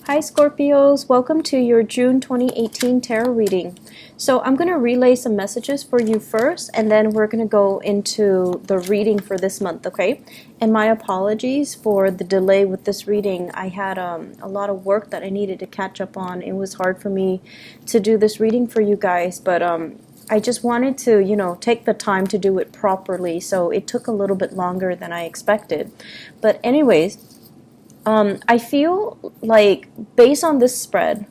Hi Scorpios, welcome to your June 2018 tarot reading. So I'm going to relay some messages for you first, and then we're going to go into the reading for this month, okay? And my apologies for the delay with this reading. I had a lot of work that I needed to catch up on. It was hard for me to do this reading for you guys, but I just wanted to, take the time to do it properly, so it took a little bit longer than I expected. But anyways, I feel like based on this spread,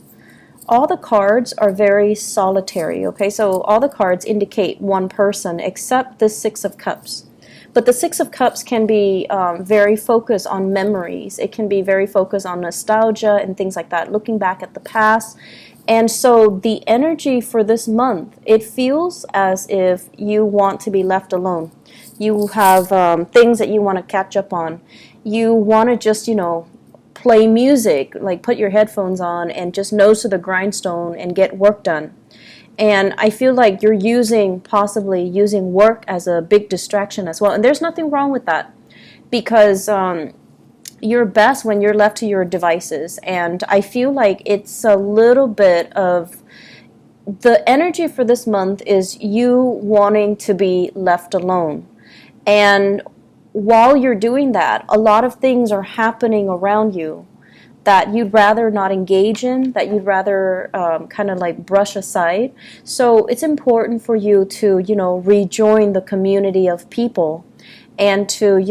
all the cards are very solitary, okay? So all the cards indicate one person except the Six of Cups. But the Six of Cups can be very focused on memories. It can be very focused on nostalgia and things like that, looking back at the past. And so the energy for this month, it feels as if you want to be left alone. You have things that you want to catch up on. You want to just, play music, like put your headphones on and just nose to the grindstone and get work done. And I feel like you're possibly using work as a big distraction as well. And there's nothing wrong with that, because you're best when you're left to your devices. And I feel like it's a little bit of the energy for this month is you wanting to be left alone. And while you're doing that, a lot of things are happening around you that you'd rather not engage in, that you'd rather kind of like brush aside. So it's important for you to, rejoin the community of people and to,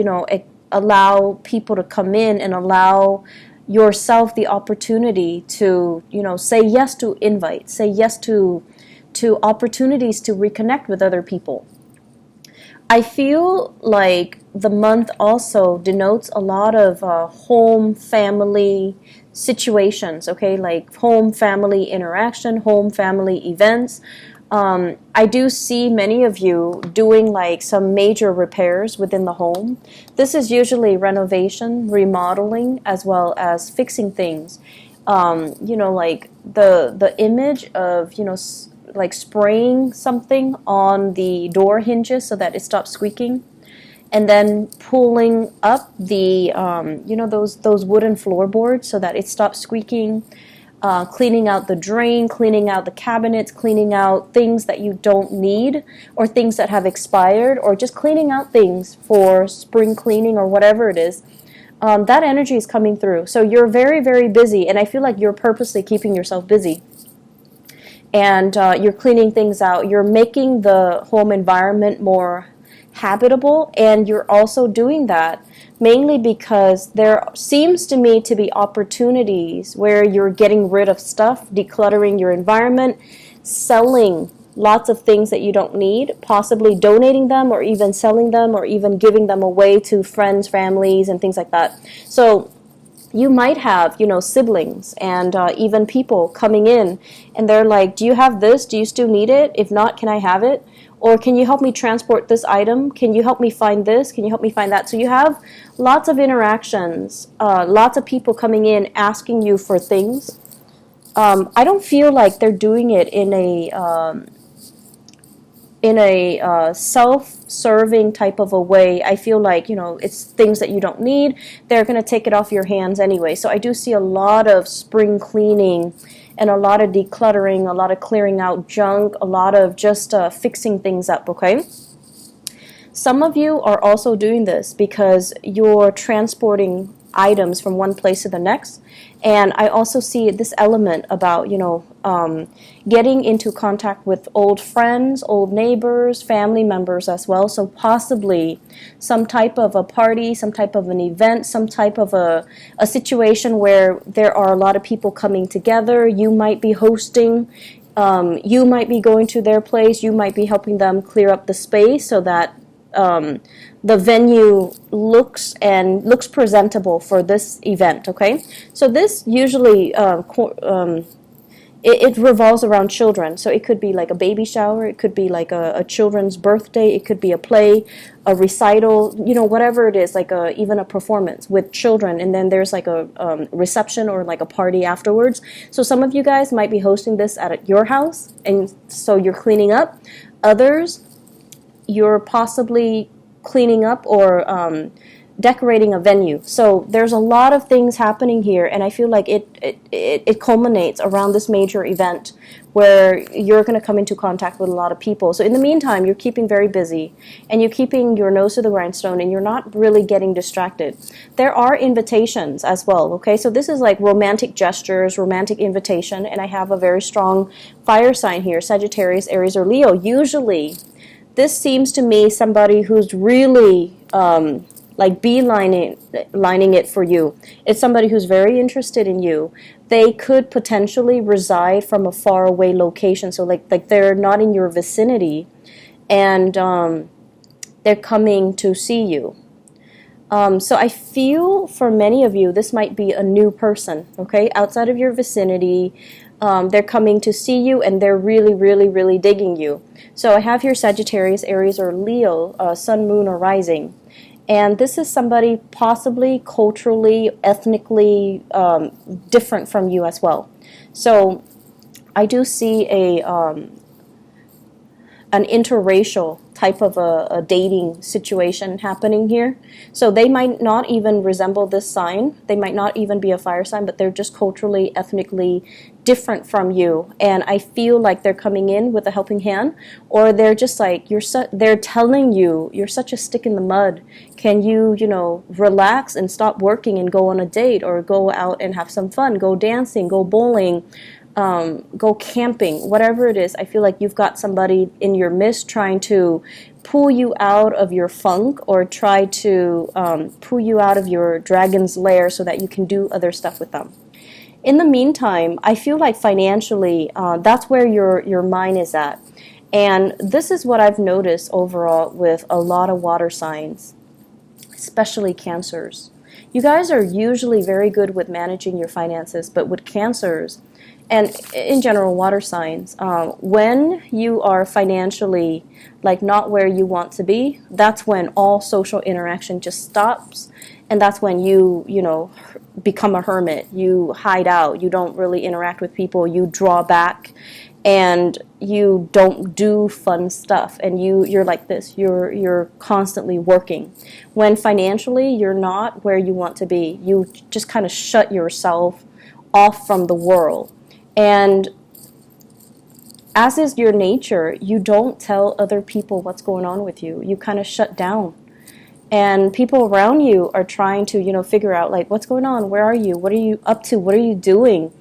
allow people to come in and allow yourself the opportunity to, say yes to invites, say yes to opportunities to reconnect with other people. I feel like the month also denotes a lot of home family situations, okay, like home family interaction, home family events. I do see many of you doing like some major repairs within the home. This is usually renovation, remodeling, as well as fixing things. Like the image of, like spraying something on the door hinges so that it stops squeaking, and then pulling up the those wooden floorboards so that it stops squeaking, cleaning out the drain, cleaning out the cabinets, cleaning out things that you don't need or things that have expired, or just cleaning out things for spring cleaning or whatever it is. That energy is coming through. So you're very, very busy, and I feel like you're purposely keeping yourself busy. And you're cleaning things out. You're making the home environment more habitable, and you're also doing that mainly because there seems to me to be opportunities where you're getting rid of stuff, decluttering your environment, selling lots of things that you don't need, possibly donating them or even selling them or even giving them away to friends, families, and things like that. So you might have, siblings and even people coming in, and they're like, do you have this? Do you still need it? If not, can I have it? Or can you help me transport this item? Can you help me find this? Can you help me find that? So you have lots of interactions, lots of people coming in asking you for things. I don't feel like they're doing it in a self-serving type of a way. I feel like, it's things that you don't need. They're going to take it off your hands anyway. So I do see a lot of spring cleaning and a lot of decluttering, a lot of clearing out junk, a lot of just fixing things up, okay? Some of you are also doing this because you're transporting items from one place to the next. And I also see this element about, getting into contact with old friends, old neighbors, family members as well. So possibly some type of a party, some type of an event, some type of a situation where there are a lot of people coming together. You might be hosting. You might be going to their place. You might be helping them clear up the space so that the venue looks presentable for this event, okay? So this usually it revolves around children. So it could be like a baby shower, it could be like a children's birthday, it could be a play, a recital, whatever it is, like even a performance with children, and then there's like a reception or like a party afterwards. So some of you guys might be hosting this at your house, and so you're cleaning up. Others, you're possibly cleaning up or decorating a venue. So there's a lot of things happening here, and I feel like it culminates around this major event where you're going to come into contact with a lot of people. So in the meantime, you're keeping very busy, and you're keeping your nose to the grindstone, and you're not really getting distracted. There are invitations as well, okay? So this is like romantic gestures, romantic invitation, and I have a very strong fire sign here, Sagittarius, Aries, or Leo. Usually, this seems to me somebody who's really like lining it for you. It's somebody who's very interested in you. They could potentially reside from a far away location, so like they're not in your vicinity, and they're coming to see you. So I feel for many of you, this might be a new person, okay, outside of your vicinity. They're coming to see you, and they're really, really, really digging you. So I have here Sagittarius, Aries, or Leo, Sun, Moon, or Rising. And this is somebody possibly culturally, ethnically different from you as well. So I do see an interracial type of a dating situation happening here. So they might not even resemble this sign. They might not even be a fire sign, but they're just culturally, ethnically different from you. And I feel like they're coming in with a helping hand, or they're just like, they're telling you, you're such a stick in the mud. Can you, relax and stop working and go on a date, or go out and have some fun, go dancing, go bowling, go camping, whatever it is. I feel like you've got somebody in your midst trying to pull you out of your funk, or try to pull you out of your dragon's lair so that you can do other stuff with them. In the meantime, I feel like financially, that's where your mind is at. And this is what I've noticed overall with a lot of water signs, especially Cancers. You guys are usually very good with managing your finances, but with Cancers, and in general water signs, when you are financially like not where you want to be, that's when all social interaction just stops, and that's when you become a hermit. You hide out, you don't really interact with people, you draw back, and you don't do fun stuff, and you're like this, you're constantly working. When financially you're not where you want to be, you just kind of shut yourself off from the world. And as is your nature, you don't tell other people what's going on with you. You kind of shut down. And people around you are trying to, figure out, like, what's going on? Where are you? What are you up to? What are you doing?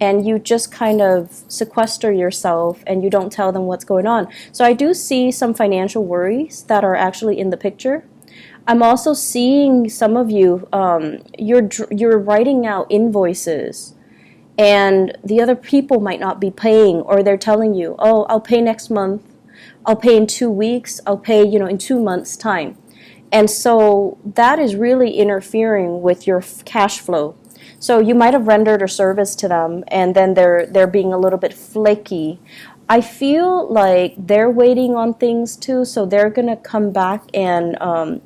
And you just kind of sequester yourself, and you don't tell them what's going on. So I do see some financial worries that are actually in the picture. I'm also seeing some of you, you're writing out invoices, and the other people might not be paying, or they're telling you, oh, I'll pay next month, I'll pay in 2 weeks, I'll pay, in 2 months' time. And so that is really interfering with your cash flow. So you might have rendered a service to them, and then they're being a little bit flaky. I feel like they're waiting on things too, so they're going to come back and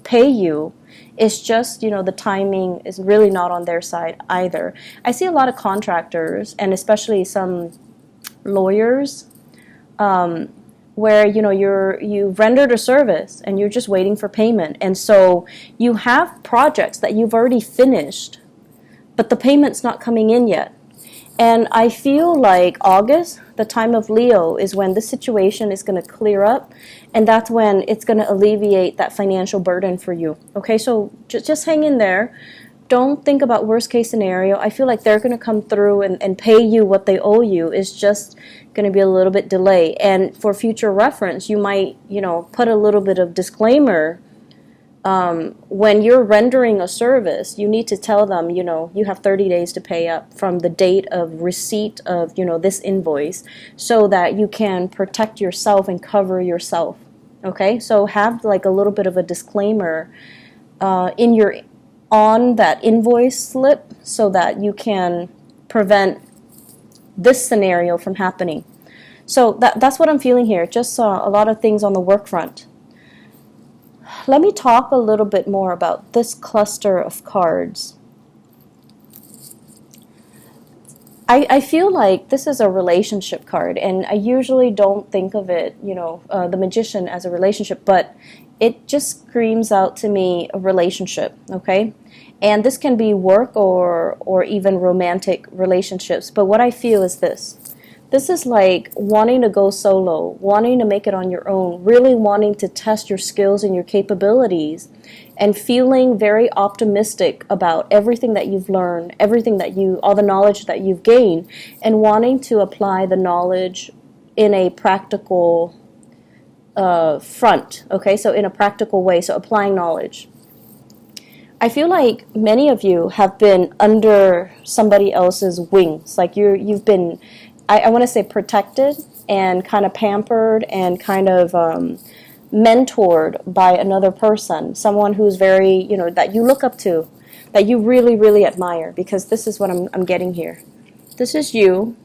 pay you. It's just, the timing is really not on their side either. I see a lot of contractors, and especially some lawyers, where, you've rendered a service and you're just waiting for payment. And so you have projects that you've already finished, but the payment's not coming in yet. And I feel like August, the time of Leo, is when this situation is going to clear up, and that's when it's going to alleviate that financial burden for you. Okay, so just hang in there. Don't think about worst case scenario. I feel like they're going to come through and pay you what they owe you. It's just going to be a little bit delayed. And for future reference, you might, put a little bit of disclaimer. When you're rendering a service, you need to tell them, you have 30 days to pay up from the date of receipt of, this invoice, so that you can protect yourself and cover yourself. Okay, so have like a little bit of a disclaimer on that invoice slip, so that you can prevent this scenario from happening. So that's what I'm feeling here. Just a lot of things on the work front. Let me talk a little bit more about this cluster of cards. I feel like this is a relationship card, and I usually don't think of it, the Magician, as a relationship, but it just screams out to me a relationship, okay? And this can be work or even romantic relationships. But what I feel is this. This is like wanting to go solo, wanting to make it on your own, really wanting to test your skills and your capabilities, and feeling very optimistic about everything that you've learned, all the knowledge that you've gained, and wanting to apply the knowledge in a practical front, okay? So in a practical way, so applying knowledge. I feel like many of you have been under somebody else's wings. Like you've been, I want to say, protected and kind of pampered and kind of mentored by another person, someone who's very, that you look up to, that you really, really admire, because this is what I'm getting here. This is you,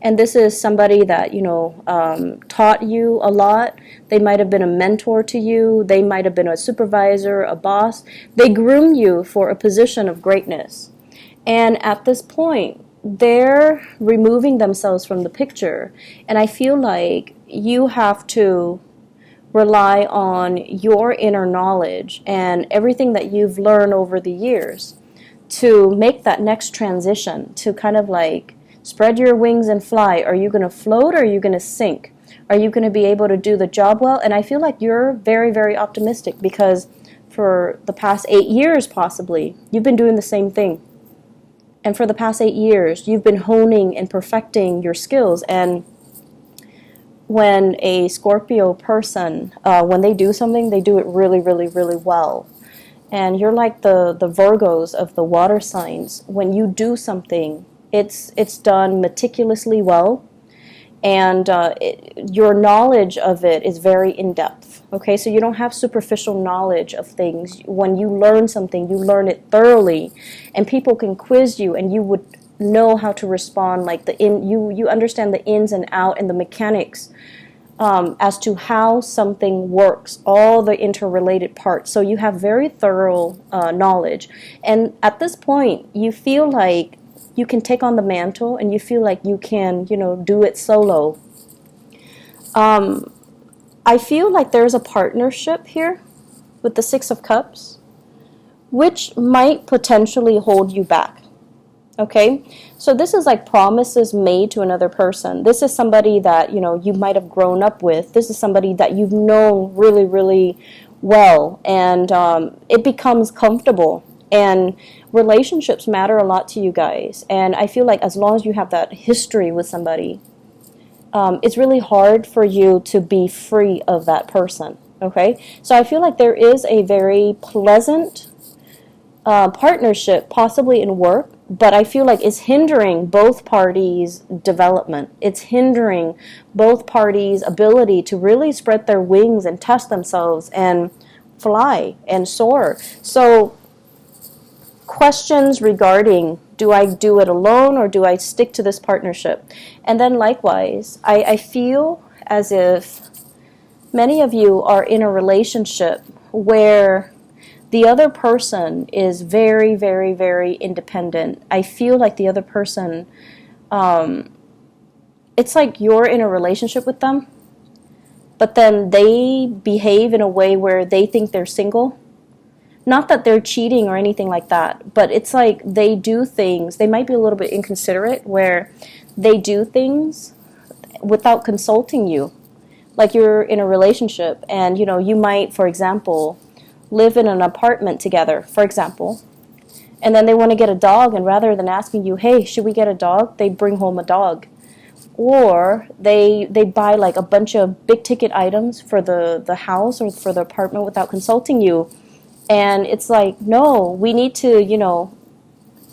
and this is somebody that, taught you a lot. They might have been a mentor to you. They might have been a supervisor, a boss. They groom you for a position of greatness. And at this point, they're removing themselves from the picture. And I feel like you have to rely on your inner knowledge and everything that you've learned over the years to make that next transition, to kind of like spread your wings and fly. Are you going to float or are you going to sink? Are you going to be able to do the job well? And I feel like you're very, very optimistic, because for the past 8 years possibly, you've been doing the same thing. And for the past 8 years, you've been honing and perfecting your skills. And when a Scorpio person, when they do something, they do it really, really, really well. And you're like the Virgos of the water signs. When you do something, it's done meticulously well. And your knowledge of it is very in-depth. Okay, so you don't have superficial knowledge of things. When you learn something, you learn it thoroughly, and people can quiz you, and you would know how to respond. Like you understand the ins and out and the mechanics as to how something works, all the interrelated parts. So you have very thorough knowledge, and at this point, you feel like you can take on the mantle, and you feel like you can, do it solo. I feel like there's a partnership here with the Six of Cups, which might potentially hold you back. Okay? So this is like promises made to another person. This is somebody that, you might have grown up with. This is somebody that you've known really, really well, and it becomes comfortable. And relationships matter a lot to you guys. And I feel like as long as you have that history with somebody, it's really hard for you to be free of that person. Okay? So I feel like there is a very pleasant partnership, possibly in work, but I feel like it's hindering both parties' development. It's hindering both parties' ability to really spread their wings and test themselves and fly and soar. So questions regarding, do I do it alone or do I stick to this partnership? And then likewise, I feel as if many of you are in a relationship where the other person is very, very, very independent. I feel like the other person, it's like you're in a relationship with them, but then they behave in a way where they think they're single. Not that they're cheating or anything like that, but it's like they do things, they might be a little bit inconsiderate, where they do things without consulting you. Like you're in a relationship and, you might, for example, live in an apartment together, for example, and then they want to get a dog, and rather than asking you, hey, should we get a dog, they bring home a dog. Or they buy like a bunch of big ticket items for the house or for the apartment without consulting you. And it's like, no, we need to,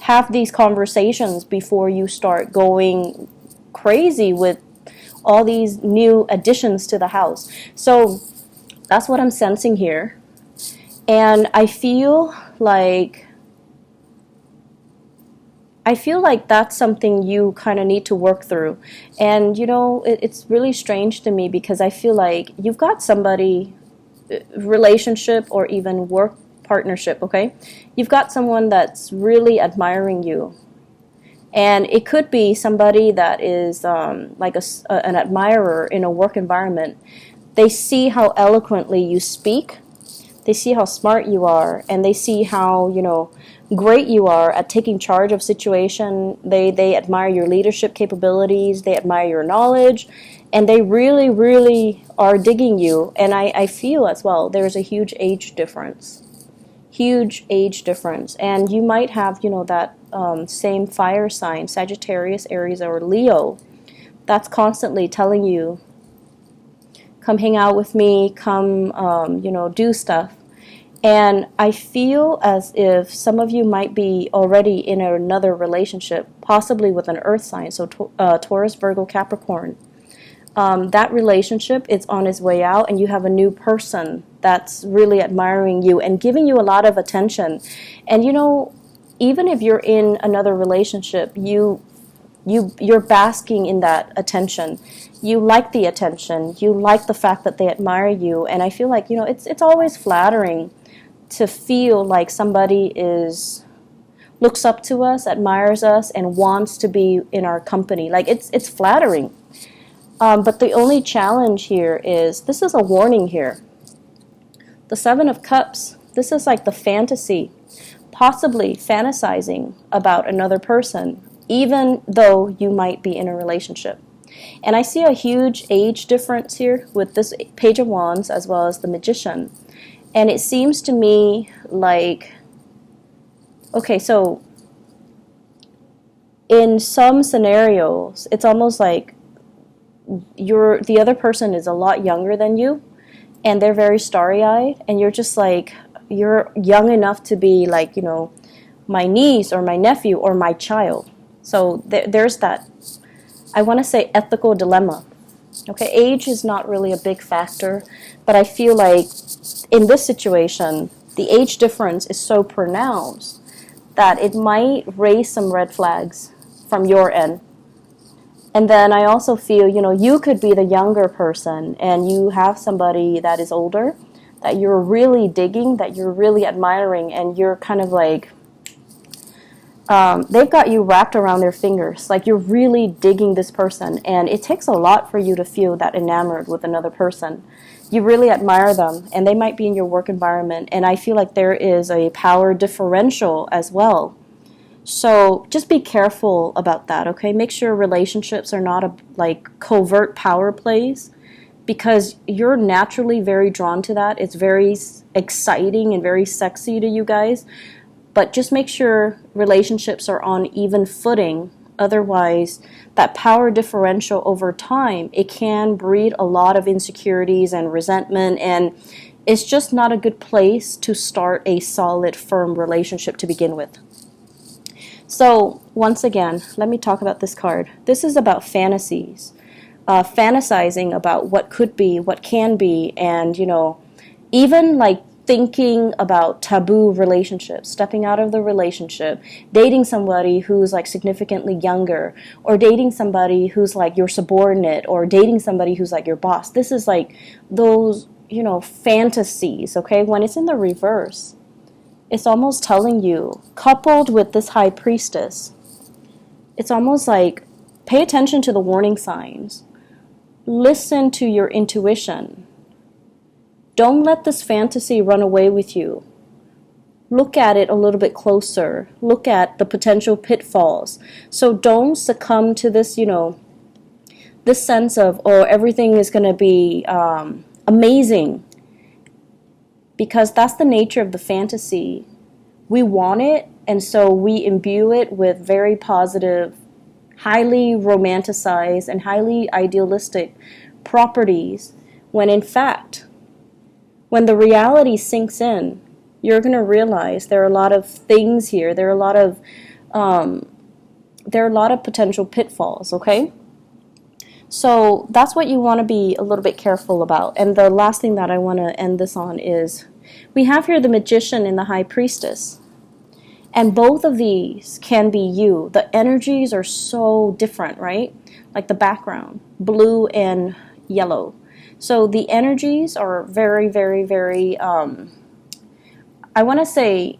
have these conversations before you start going crazy with all these new additions to the house. So that's what I'm sensing here. And I feel like that's something you kind of need to work through. And, it's really strange to me, because I feel like you've got somebody, relationship or even work partnership, okay? You've got someone that's really admiring you. And it could be somebody that is like an admirer in a work environment. They see how eloquently you speak. They see how smart you are, and they see how, great you are at taking charge of situation. They admire your leadership capabilities. They admire your knowledge, and they really, really are digging you. And I feel as well there's a huge age difference. Huge age difference. And you might have, that same fire sign, Sagittarius, Aries, or Leo, that's constantly telling you, come hang out with me, come, do stuff. And I feel as if some of you might be already in another relationship, possibly with an earth sign, so Taurus, Virgo, Capricorn. That relationship is on its way out, and you have a new person that's really admiring you and giving you a lot of attention. And even if you're in another relationship, you're basking in that attention. You like the attention. You like the fact that they admire you. And I feel like, it's always flattering to feel like somebody looks up to us, admires us, and wants to be in our company. Like, it's flattering. But the only challenge here is, this is a warning here. The Seven of Cups, this is like the fantasy, possibly fantasizing about another person, even though you might be in a relationship. And I see a huge age difference here with this Page of Wands as well as the Magician. And it seems to me like, okay, so in some scenarios, it's almost like the other person is a lot younger than you, and they're very starry-eyed, and you're just like, you're young enough to be like, my niece or my nephew or my child. So there's that, I want to say, ethical dilemma. Okay, age is not really a big factor, but I feel like in this situation, the age difference is so pronounced that it might raise some red flags from your end. And then I also feel, you could be the younger person and you have somebody that is older that you're really digging, that you're really admiring, and you're kind of like, they've got you wrapped around their fingers. Like, you're really digging this person, and it takes a lot for you to feel that enamored with another person. You really admire them, and they might be in your work environment, and I feel like there is a power differential as well. So just be careful about that, okay? Make sure relationships are not covert power plays, because you're naturally very drawn to that. It's very exciting and very sexy to you guys. But just make sure relationships are on even footing. Otherwise, that power differential over time, it can breed a lot of insecurities and resentment, and it's just not a good place to start a solid, firm relationship to begin with. So, once again, let me talk about this card. This is about fantasies. Fantasizing about what could be, what can be, and, even like thinking about taboo relationships, stepping out of the relationship, dating somebody who's like significantly younger, or dating somebody who's like your subordinate, or dating somebody who's like your boss. This is like those, fantasies, okay? When it's in the reverse, it's almost telling you, coupled with this High Priestess, it's almost like, pay attention to the warning signs. Listen to your intuition. Don't let this fantasy run away with you. Look at it a little bit closer. Look at the potential pitfalls. So don't succumb to this, this sense of, everything is going to be amazing. Because that's the nature of the fantasy. We want it, and so we imbue it with very positive, highly romanticized, and highly idealistic properties, when in fact, when the reality sinks in, you're going to realize there are a lot of things here. There are a lot of potential pitfalls, okay? So that's what you want to be a little bit careful about. And the last thing that I want to end this on is, we have here the Magician and the High Priestess. And both of these can be you. The energies are so different, right? Like the background, blue and yellow. So the energies are very, very, very, I want to say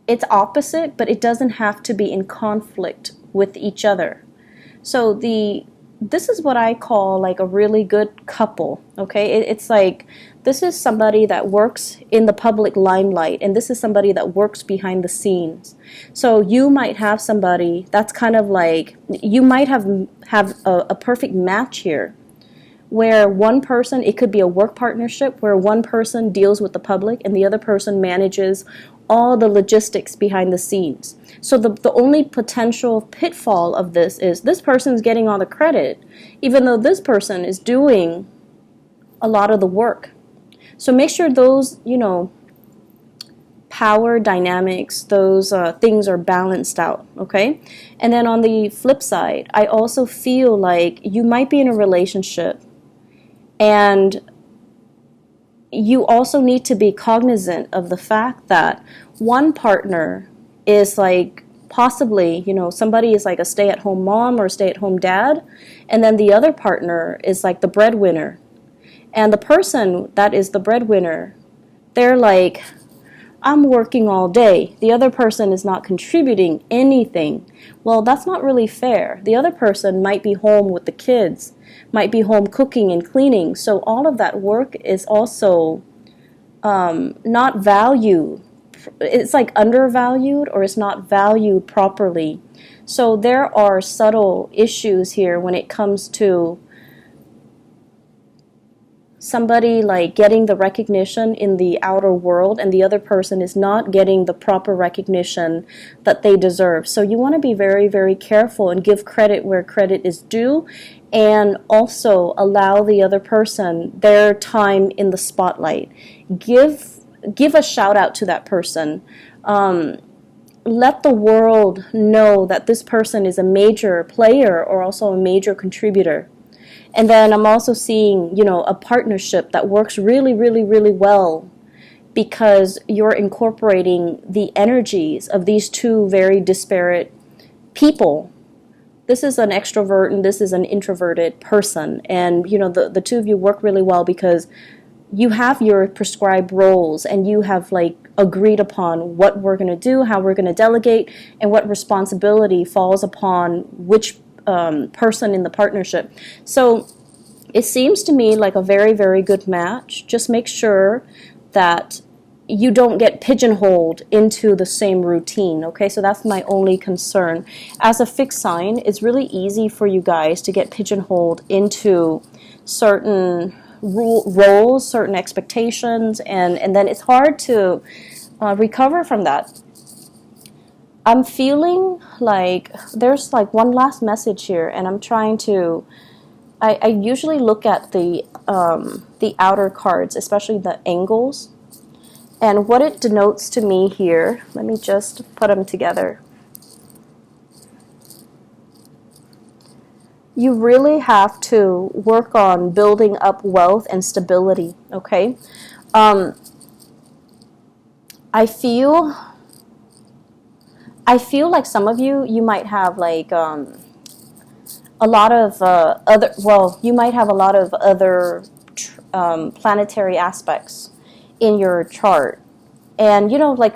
it's opposite, but it doesn't have to be in conflict with each other. So the this is what I call like a really good couple, okay? It's like this is somebody that works in the public limelight, and this is somebody that works behind the scenes. So you might have somebody that's kind of like, you might have a perfect match here, where one person, it could be a work partnership where one person deals with the public and the other person manages all the logistics behind the scenes. So the only potential pitfall of this person's getting all the credit, even though this person is doing a lot of the work. So make sure those, power dynamics, those things are balanced out, okay? And then on the flip side, I also feel like you might be in a relationship, and you also need to be cognizant of the fact that one partner is like possibly, somebody is like a stay-at-home mom or stay-at-home dad, and then the other partner is like the breadwinner. And the person that is the breadwinner, they're like, I'm working all day. The other person is not contributing anything. Well, that's not really fair. The other person might be home with the kids, might be home cooking and cleaning. So all of that work is also not valued. It's like undervalued, or it's not valued properly. So there are subtle issues here when it comes to somebody like getting the recognition in the outer world, and the other person is not getting the proper recognition that they deserve. So you want to be very, very careful and give credit where credit is due, and also allow the other person their time in the spotlight. Give a shout out to that person. Let the world know that this person is a major player or also a major contributor. And then I'm also seeing, a partnership that works really, really, really well, because you're incorporating the energies of these two very disparate people. This is an extrovert and this is an introverted person. And, the two of you work really well because you have your prescribed roles, and you have like agreed upon what we're going to do, how we're going to delegate, and what responsibility falls upon which person in the partnership. So it seems to me like a very, very good match. Just make sure that you don't get pigeonholed into the same routine, okay? So that's my only concern. As a fixed sign, it's really easy for you guys to get pigeonholed into certain roles, certain expectations, and then it's hard to recover from that. I'm feeling like there's like one last message here, and I'm trying to, I usually look at the outer cards, especially the angles, and what it denotes to me here, let me just put them together. You really have to work on building up wealth and stability, okay? I feel like some of you might have like a lot of you might have a lot of other planetary aspects in your chart. And, like,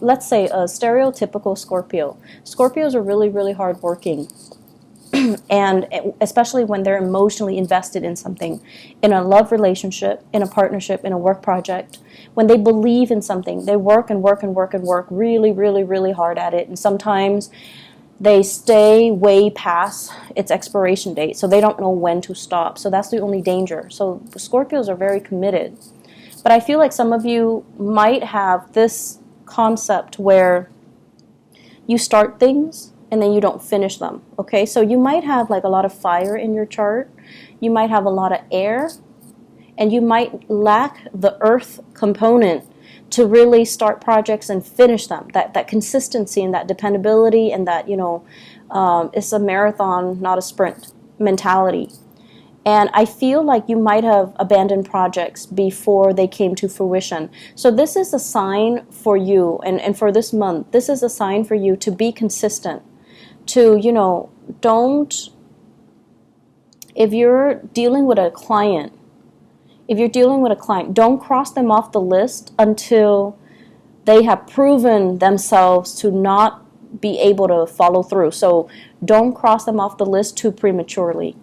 let's say a stereotypical Scorpio. Scorpios are really, really hardworking. And especially when they're emotionally invested in something, in a love relationship, in a partnership, in a work project. When they believe in something, they work and work and work and work really, really, really hard at it. And sometimes they stay way past its expiration date, so they don't know when to stop. So that's the only danger. So the Scorpios are very committed. But I feel like some of you might have this concept where you start things and then you don't finish them, okay? So you might have like a lot of fire in your chart. You might have a lot of air, and you might lack the earth component to really start projects and finish them. That consistency and that dependability, and that, it's a marathon, not a sprint mentality. And I feel like you might have abandoned projects before they came to fruition. So this is a sign for you, and for this month, this is a sign for you to be consistent. To, don't, if you're dealing with a client, don't cross them off the list until they have proven themselves to not be able to follow through. So don't cross them off the list too prematurely.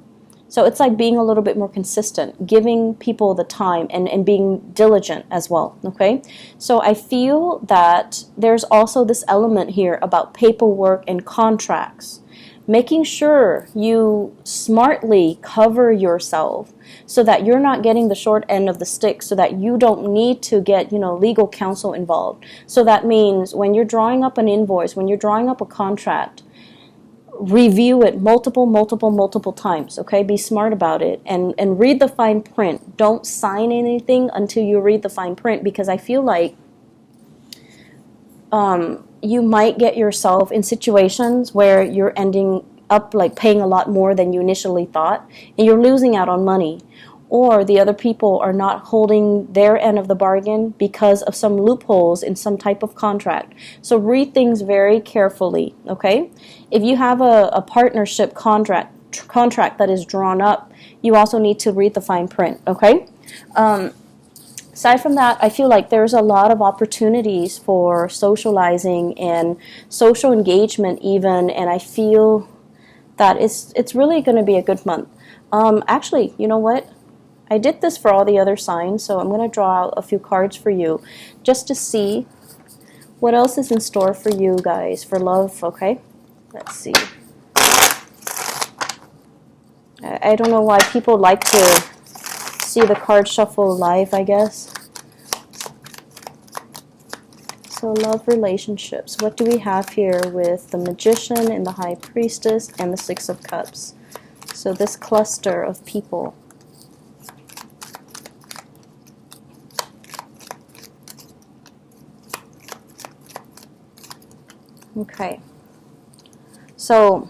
So it's like being a little bit more consistent, giving people the time and being diligent as well, okay? So I feel that there's also this element here about paperwork and contracts. Making sure you smartly cover yourself so that you're not getting the short end of the stick, so that you don't need to get, legal counsel involved. So that means when you're drawing up an invoice, when you're drawing up a contract, review it multiple times, okay? Be smart about it and read the fine print. Don't sign anything until you read the fine print, because I feel like you might get yourself in situations where you're ending up like paying a lot more than you initially thought, and you're losing out on money, or the other people are not holding their end of the bargain because of some loopholes in some type of contract. So read things very carefully, okay? If you have a partnership contract that is drawn up, you also need to read the fine print, okay? Aside from that, I feel like there's a lot of opportunities for socializing and social engagement even, and I feel that it's really going to be a good month. Actually, you know what? I did this for all the other signs, so I'm going to draw out a few cards for you just to see what else is in store for you guys for love, okay? Let's see. I don't know why people like to see the card shuffle live, I guess. So love, relationships. What do we have here with the Magician and the High Priestess and the Six of Cups? So this cluster of people. Okay. So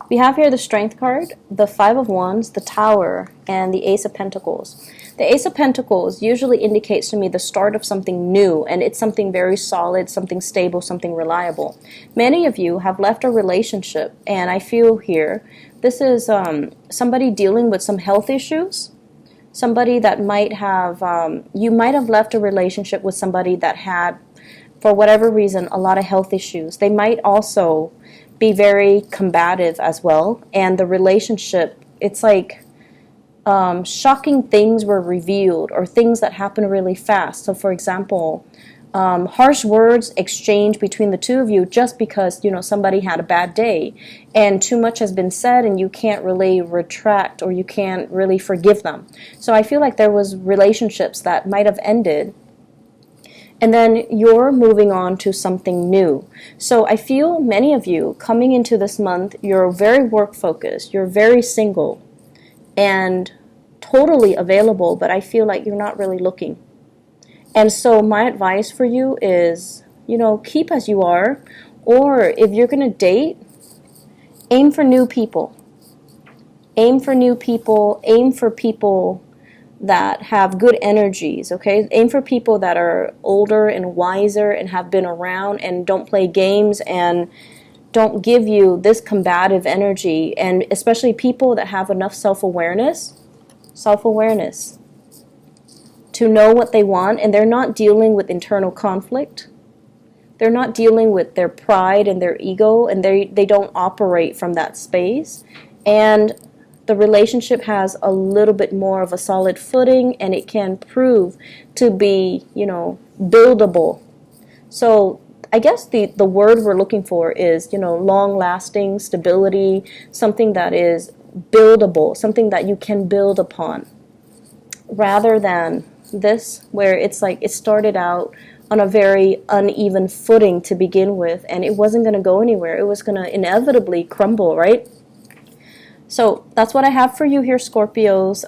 we have here the Strength card, the Five of Wands, the Tower, and the Ace of Pentacles. The Ace of Pentacles usually indicates to me the start of something new, and it's something very solid, something stable, something reliable. Many of you have left a relationship, and I feel here this is somebody dealing with some health issues. Somebody that might have, you might have left a relationship with somebody that had, for whatever reason, a lot of health issues. They might also be very combative as well, and the relationship, it's like shocking things were revealed, or things that happen really fast. So for example, harsh words exchanged between the two of you just because somebody had a bad day and too much has been said and you can't really retract, or you can't really forgive them. So I feel like there was relationships that might have ended, and then you're moving on to something new. So I feel many of you coming into this month, you're very work focused, you're very single and totally available, but I feel like you're not really looking. And so my advice for you is, keep as you are, or if you're going to date, aim for new people. Aim for new people, aim for people that have good energies, okay? Aim for people that are older and wiser and have been around and don't play games and don't give you this combative energy, and especially people that have enough self-awareness to know what they want, and they're not dealing with internal conflict. They're not dealing with their pride and their ego, and they don't operate from that space. And the relationship has a little bit more of a solid footing, and it can prove to be, buildable. So I guess the word we're looking for is, long-lasting stability, something that is buildable, something that you can build upon, rather than this where it's like it started out on a very uneven footing to begin with, and it wasn't going to go anywhere. It was going to inevitably crumble, right? So that's what I have for you here, Scorpios.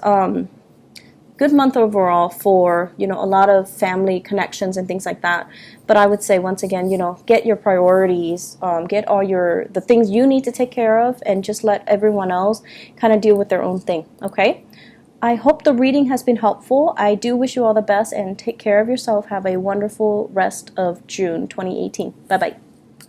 Good month overall for, a lot of family connections and things like that. But I would say, once again, get your priorities, get all the things you need to take care of, and just let everyone else kind of deal with their own thing, okay? I hope the reading has been helpful. I do wish you all the best, and take care of yourself. Have a wonderful rest of June 2018. Bye-bye.